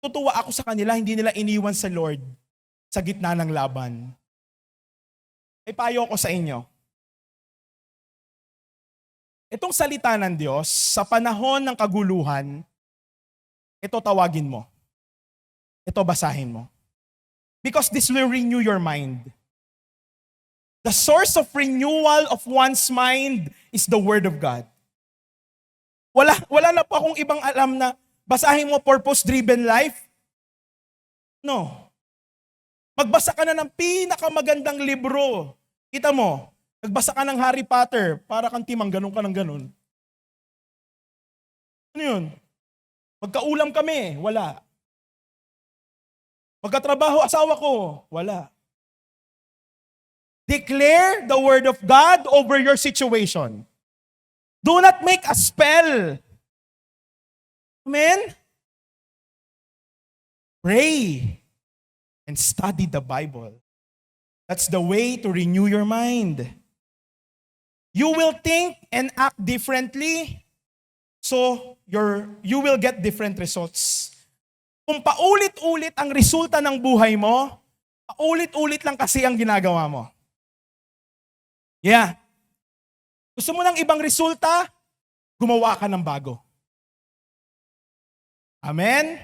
tutuwa ako sa kanila, hindi nila iniwan sa Lord sa gitna ng laban. Ay payo ko sa inyo. Itong salita ng Diyos, sa panahon ng kaguluhan, ito tawagin mo. Ito basahin mo. Because this will renew your mind. The source of renewal of one's mind is the Word of God. Wala na pa akong ibang alam na basahin mo purpose-driven life. No. Magbasa ka na ng pinakamagandang libro. Kita mo, Nagbasa ka ng Harry Potter, para kang timang ganun ka ng ganun. Ano yun? Magkaulam kami, wala. Magkatrabaho asawa ko, wala. Declare the word of God over your situation. Do not make a spell. Amen? Pray and study the Bible. That's the way to renew your mind. You will think and act differently, so you will get different results. Kung paulit-ulit ang resulta ng buhay mo, paulit-ulit lang kasi ang ginagawa mo. Yeah. Gusto mo ng ibang resulta, gumawa ka ng bago. Amen?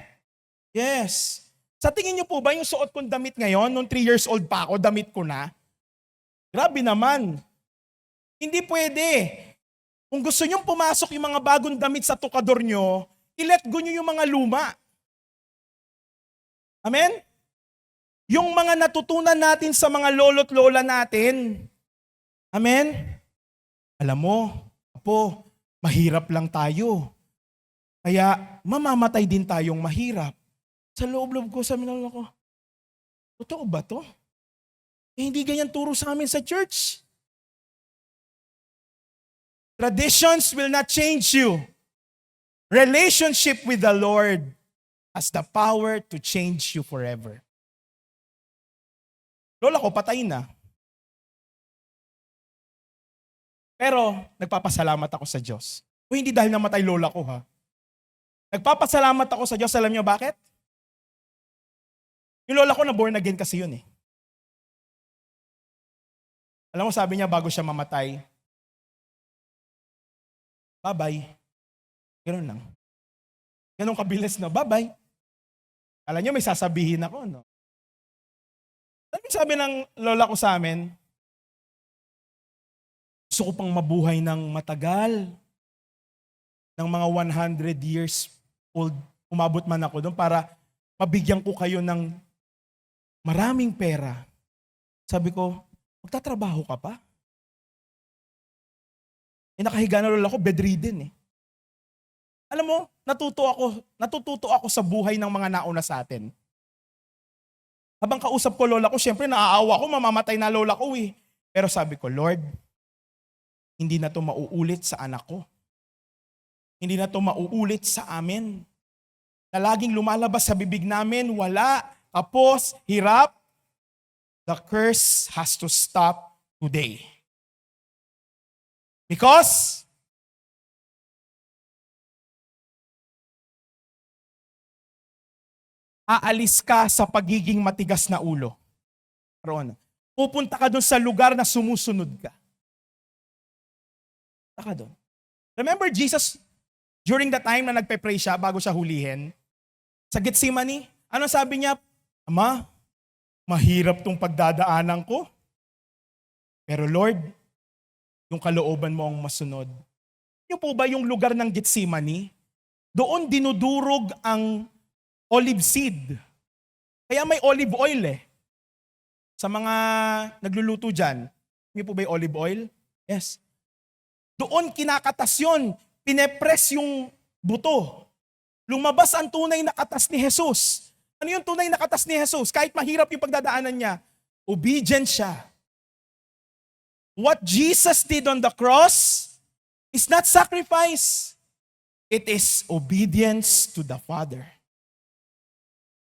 Yes. Sa tingin niyo po ba yung suot kong damit ngayon, nung 3 years old pa ako, damit ko na? Grabe naman. Hindi pwede. Kung gusto nyong pumasok yung mga bagong damit sa tukador nyo, i-let go nyo yung mga luma. Amen? Yung mga natutunan natin sa mga lolo't lola natin. Amen? Alam mo, apo, mahirap lang tayo. Kaya mamamatay din tayong mahirap. Sa loob-loob ko, sabi ng ko, totoo ba to? Hindi ganyan turo sa amin sa church. Traditions will not change you. Relationship with the Lord has the power to change you forever. Lola ko, patay na. Pero, nagpapasalamat ako sa Diyos. O hindi dahil namatay lola ko, ha? Nagpapasalamat ako sa Diyos. Alam niyo bakit? Yung lola ko na born again kasi yun eh. Alam mo, sabi niya bago siya mamatay, bye-bye. Ganun lang. Ganun kabilis na, bye-bye. Alam niyo, may sasabihin ako, no? Sabi ng lola ko sa amin, gusto ko pang mabuhay ng matagal. Ng mga 100 years old, umabot man ako doon para mabigyan ko kayo ng maraming pera. Sabi ko, magtatrabaho ka pa? Nakahiga na lola ko, bedridden eh. Alam mo, natututo ako sa buhay ng mga nauna sa atin. Habang kausap ko lola ko, syempre naaawa ko, mamamatay na lola ko eh. Pero sabi ko, Lord, hindi na to mauulit sa anak ko. Hindi na to mauulit sa amin. Na laging lumalabas sa bibig namin, wala, tapos, hirap. The curse has to stop today. Because aalis ka sa pagiging matigas na ulo. Roon. Pupunta ka doon sa lugar na sumusunod ka. Punta ka doon. Remember Jesus, during the time na nagpe-pray siya bago siya hulihin, sa Gethsemane, ano sabi niya? Ama, mahirap tong pagdadaanan ko. Pero Lord, yung kalooban mo ang masunod. Yung po ba yung lugar ng Gethsemane? Doon dinudurog ang olive seed. Kaya may olive oil eh. Sa mga nagluluto dyan, hindi po ba yung olive oil? Yes. Doon kinakatas yun. Pinepress yung buto. Lumabas ang tunay na katas ni Jesus. Ano yung tunay na katas ni Jesus? Kahit mahirap yung pagdadaanan niya, obedient siya. What Jesus did on the cross is not sacrifice. It is obedience to the Father.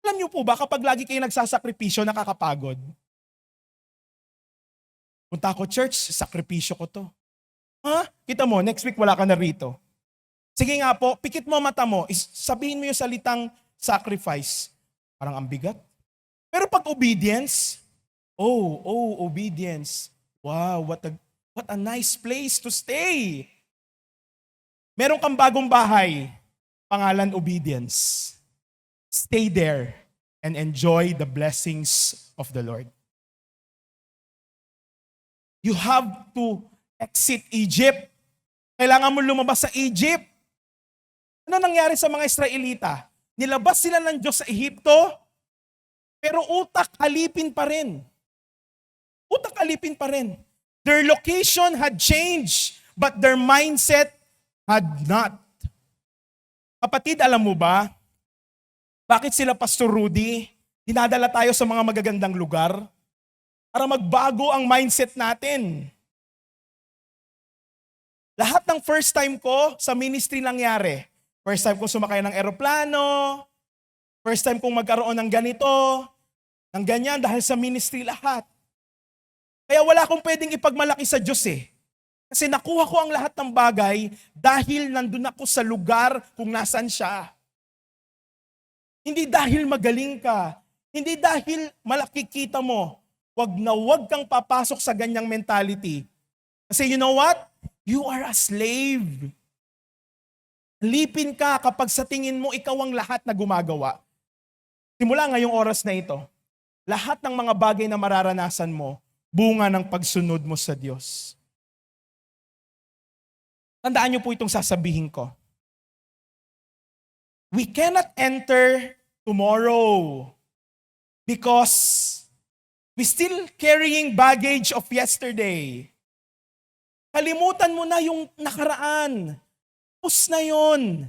Alam niyo po ba, kapag lagi kayo nagsasakripisyo, nakakapagod? Punta ako church, sakripisyo ko to. Ha? Kita mo, next week wala ka na rito. Sige nga po, pikit mo mata mo, sabihin mo yung salitang sacrifice. Parang ang bigat. Pero pag obedience, obedience. Wow, what a nice place to stay. Meron kang bagong bahay, pangalan obedience. Stay there and enjoy the blessings of the Lord. You have to exit Egypt. Kailangan mo lumabas sa Egypt. Ano nangyari sa mga Israelita? Nilabas sila ng Diyos sa Ehipto, pero utak alipin pa rin. Utak alipin pa rin. Their location had changed, but their mindset had not. Kapatid, alam mo ba, bakit sila Pastor Rudy, dinadala tayo sa mga magagandang lugar? Para magbago ang mindset natin. Lahat ng first time ko sa ministry nangyari. First time kong sumakay ng eroplano, first time kong magkaroon ng ganito, ng ganyan dahil sa ministry lahat. Kaya wala akong pwedeng ipagmalaki sa Diyos eh. Kasi nakuha ko ang lahat ng bagay dahil nandun ako sa lugar kung nasan siya. Hindi dahil magaling ka, hindi dahil malaki kita mo, wag na wag kang papasok sa ganyang mentality. Kasi you know what? You are a slave. Lipin ka kapag sa tingin mo ikaw ang lahat na gumagawa. Simula ngayong oras na ito, lahat ng mga bagay na mararanasan mo, bunga ng pagsunod mo sa Diyos. Tandaan niyo po itong sasabihin ko. We cannot enter tomorrow because we still carrying baggage of yesterday. Kalimutan mo na yung nakaraan. Tapos na yun.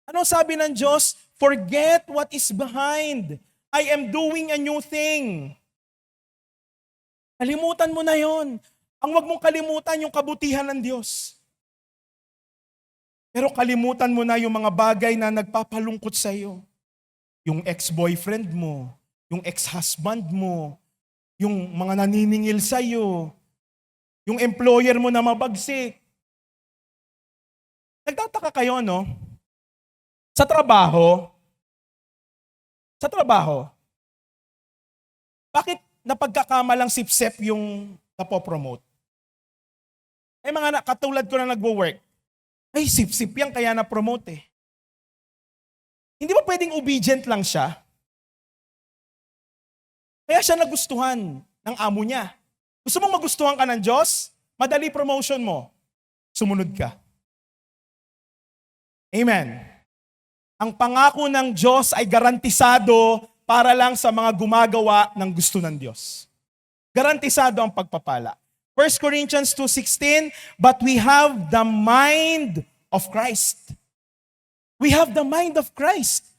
Ano sabi ng Diyos? Forget what is behind. I am doing a new thing. Kalimutan mo na yun. Ang wag mong kalimutan yung kabutihan ng Diyos. Pero kalimutan mo na yung mga bagay na nagpapalungkot sa iyo. Yung ex-boyfriend mo, yung ex-husband mo, yung mga naniningil sa iyo, yung employer mo na mabagsik. Nagtataka kayo, no? Sa trabaho, bakit napagkakamalang sip-sip yung napopromote? Ay mga katulad ko na nagwo-work, ay sip-sip yan kaya na-promote eh. Hindi ba pwedeng obedient lang siya? Kaya siya nagustuhan ng amo niya. Gusto mong magustuhan ka ng Diyos? Madali promotion mo. Sumunod ka. Amen. Ang pangako ng Diyos ay garantisado para lang sa mga gumagawa ng gusto ng Diyos. Garantisado ang pagpapala. 1 Corinthians 2:16, but we have the mind of Christ. We have the mind of Christ.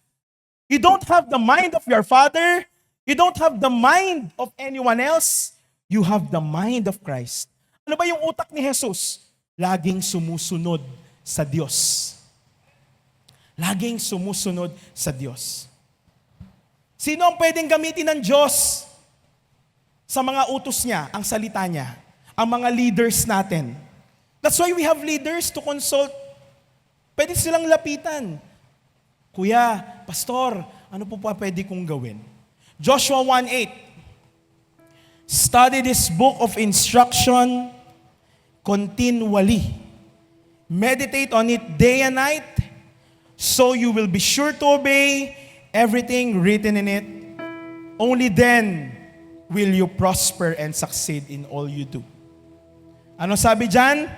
You don't have the mind of your father. You don't have the mind of anyone else. You have the mind of Christ. Ano ba yung utak ni Jesus? Laging sumusunod sa Diyos. Laging sumusunod sa Diyos. Sino ang pwedeng gamitin ng Diyos sa mga utos niya, ang salita niya? Ang mga leaders natin. That's why we have leaders to consult. Pwede silang lapitan. Kuya, pastor, ano po pa pwede kong gawin? Joshua 1:8. Study this book of instruction continually. Meditate on it day and night, so you will be sure to obey everything written in it. Only then will you prosper and succeed in all you do. Ano sabi dyan?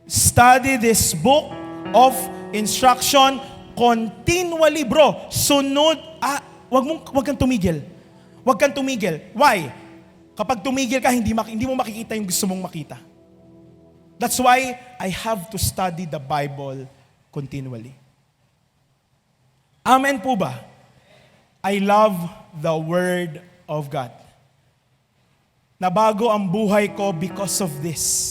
Study this book of instruction continually, bro. Sunod, wag kang tumigil. Wag kang tumigil. Why? Kapag tumigil ka, hindi mo makikita yung gusto mong makita. That's why I have to study the Bible continually. Amen po ba? I love the Word of God. Nabago ang buhay ko because of this.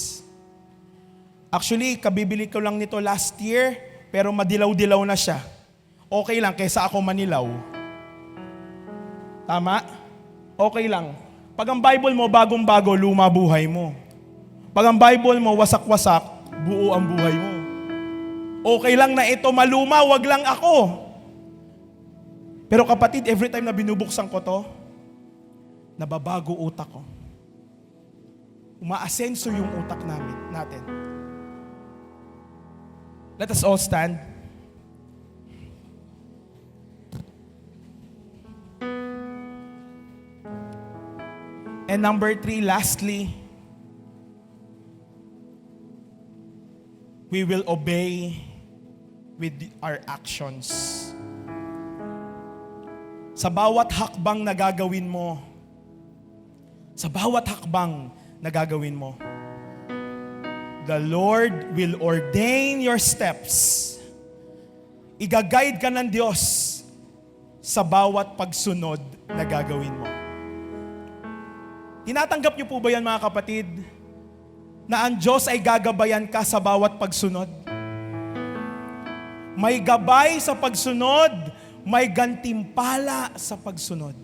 Actually, kabibili ko lang nito last year, pero madilaw-dilaw na siya. Okay lang, kaysa ako manilaw. Tama? Okay lang. Pag ang Bible mo bagong-bago, luma buhay mo. Pag ang Bible mo wasak-wasak, buo ang buhay mo. Okay lang na ito maluma, wag lang ako. Pero kapatid, every time na binubuksan ko to, nababago utak ko. Umaasenso yung utak natin. Let us all stand. And number 3, lastly, we will obey with our actions. Sa bawat hakbang na gagawin mo, The Lord will ordain your steps. Iga-guide ka ng Diyos sa bawat pagsunod na gagawin mo. Tinatanggap niyo po ba yan, mga kapatid? Na ang Diyos ay gagabayan ka sa bawat pagsunod? May gabay sa pagsunod, may gantimpala sa pagsunod.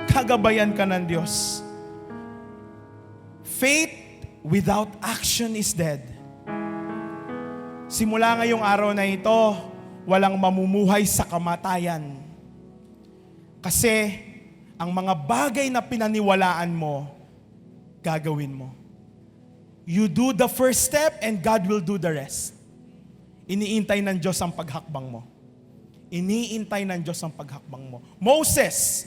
Gagabayan ka ng Diyos. Faith without action is dead. Simula ngayong araw na ito, walang mamumuhay sa kamatayan. Kasi ang mga bagay na pinaniwalaan mo, gagawin mo. You do the first step and God will do the rest. Iniintay ng Diyos ang paghakbang mo. Iniintay ng Diyos ang paghakbang mo. Moses,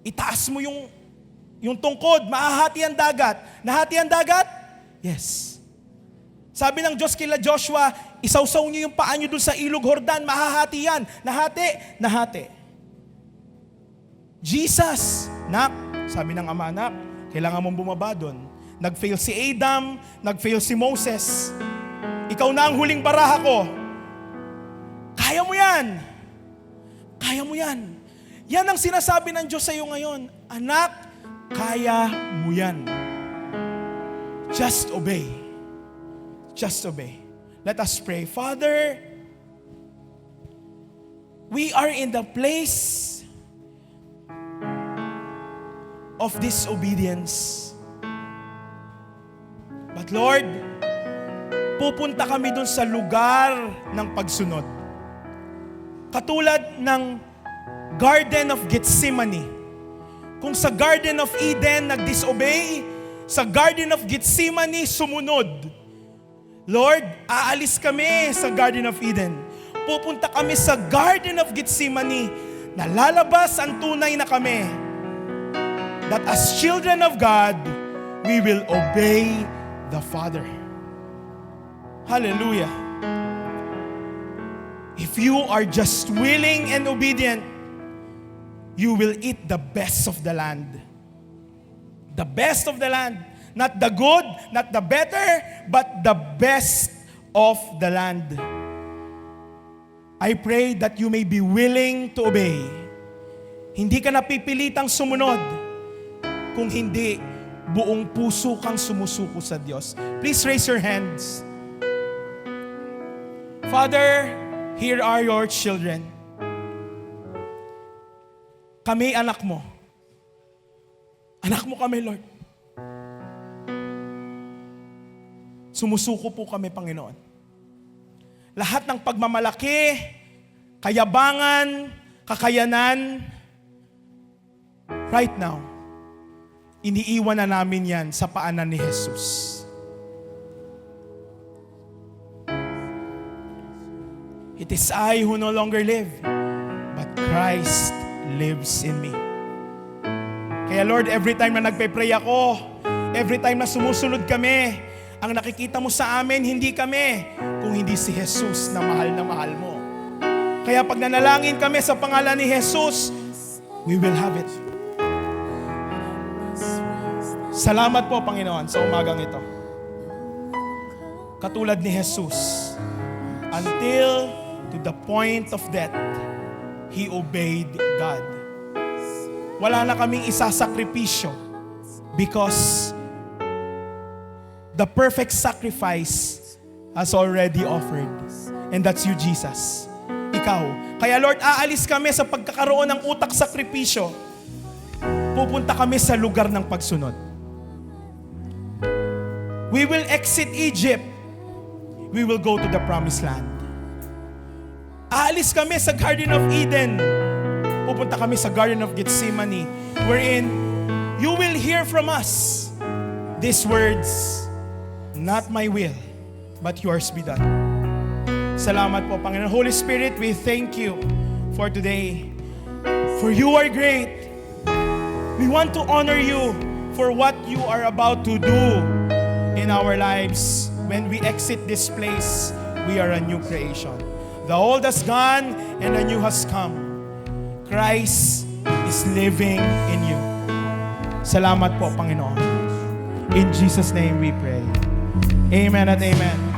itaas mo yung tungkod, mahahati ang dagat. Nahati ang dagat? Yes. Sabi ng Diyos kila Joshua, isawsaw niyo yung paa niyo dun sa ilog Jordan, mahahati yan. Nahati, nahati. Jesus, nak, sabi ng ama, nak, kailangan mong bumaba dun. Nag-fail si Adam, nag-fail si Moses. Ikaw na ang huling baraha ko. Kaya mo yan. Kaya mo yan. Yan ang sinasabi ng Diyos sa iyo ngayon. Anak, kaya mo yan. Just obey. Just obey. Let us pray. Father, we are in the place of disobedience. But Lord, pupunta kami dun sa lugar ng pagsunod. Katulad ng Garden of Gethsemane. Kung sa Garden of Eden nag-disobey, sa Garden of Gethsemane sumunod. Lord, aalis kami sa Garden of Eden. Pupunta kami sa Garden of Gethsemane. Nalalabas ang tunay na kami. That as children of God, we will obey the Father. Hallelujah. If you are just willing and obedient, you will eat the best of the land. The best of the land. Not the good, not the better, but the best of the land. I pray that you may be willing to obey. Hindi ka napipilitang sumunod. Kung hindi, buong puso kang sumusuko sa Diyos. Please raise your hands. Father, here are your children. Kami anak mo. Anak mo kami, Lord. Sumusuko po kami, Panginoon. Lahat ng pagmamalaki, kayabangan, kakayanan, right now, iniiwan na namin yan sa paanan ni Jesus. It is I who no longer live, but Christ lives in me. Kaya Lord, every time na nagpe-pray ako, every time na sumusunod kami, ang nakikita mo sa amin, hindi kami, kung hindi si Jesus na mahal mo. Kaya pag nanalangin kami sa pangalan ni Jesus, we will have it. Salamat po, Panginoon, sa umagang ito. Katulad ni Jesus, until to the point of death, He obeyed God. Wala na kaming isasakripisyo because the perfect sacrifice has already offered. And that's you, Jesus. Ikaw. Kaya Lord, aalis kami sa pagkakaroon ng utak sakripisyo. Pupunta kami sa lugar ng pagsunod. We will exit Egypt. We will go to the promised land. Aalis kami sa Garden of Eden. Pupunta kami sa Garden of Gethsemane, wherein you will hear from us these words, not my will, but yours be done. Salamat po, Panginoon. Holy Spirit, we thank you for today. For you are great. We want to honor you for what you are about to do in our lives. When we exit this place, we are a new creation. The old has gone and the new has come. Christ is living in you. Salamat po, Panginoon. In Jesus' name we pray. Amen at amen.